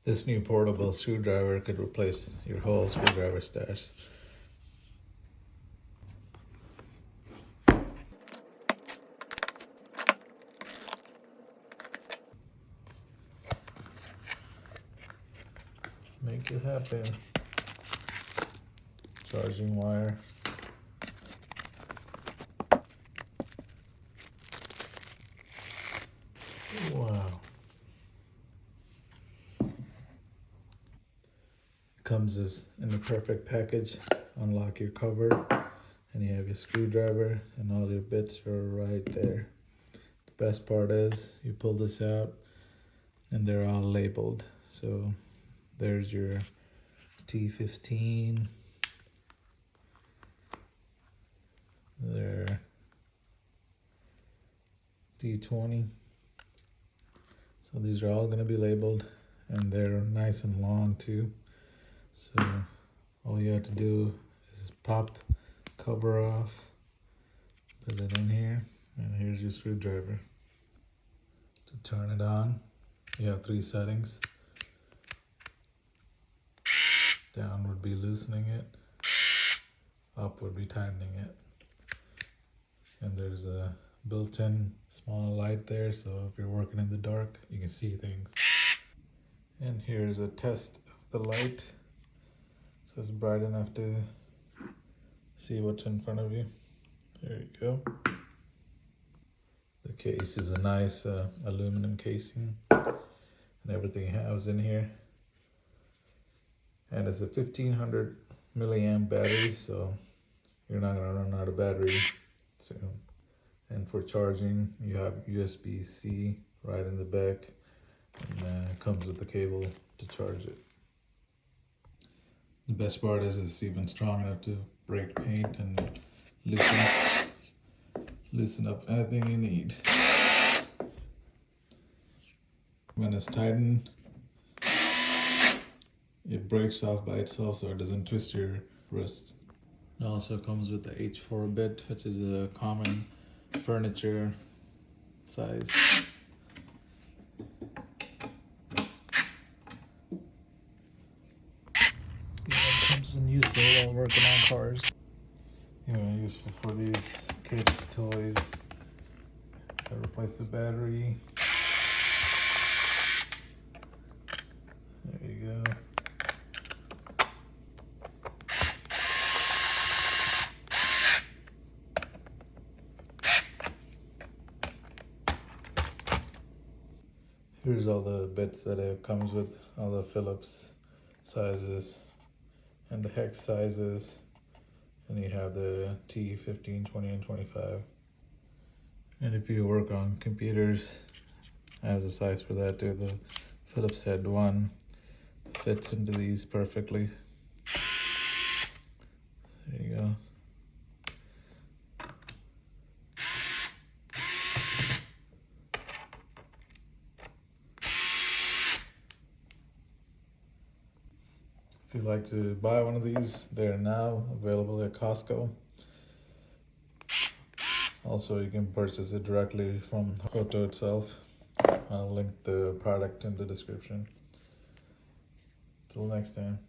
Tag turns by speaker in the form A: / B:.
A: This new portable screwdriver could replace your whole screwdriver stash. Make it happen. Charging wire. Wow. Comes as in the perfect package. Unlock your cover and you have your screwdriver and all your bits are right there. The best part is you pull this out and they're all labeled. So there's your T15, there D20. So these are all going to be labeled and they're nice and long too. So all you have to do is pop cover off, put it in here, and here's your screwdriver. To turn it on, you have 3 settings. Down would be loosening it, up would be tightening it. And there's a built-in small light there, so if you're working in the dark, you can see things. And here's a test of the light. So it's bright enough to see what's in front of you. There you go. The case is a nice aluminum casing and everything has in here. And it's a 1500 milliamp battery, so you're not gonna run out of battery soon. And for charging, you have USB-C right in the back, and it comes with the cable to charge it. The best part is it's even strong enough to break paint and loosen up anything you need. When it's tightened, it breaks off by itself so it doesn't twist your wrist. It also comes with the H4 bit, which is a common furniture size. It comes in useful while working on cars. Useful for these kids' toys. I replace the battery. There you go. Here's all the bits that it comes with, all the Phillips sizes and the hex sizes. And you have the T15, 20, and 25. And if you work on computers, has a size for that too. The Phillips head one fits into these perfectly. There you go. If you'd like to buy one of these, they're now available at Costco. Also, you can purchase it directly from Hoto itself. I'll link the product in the description. Till next time.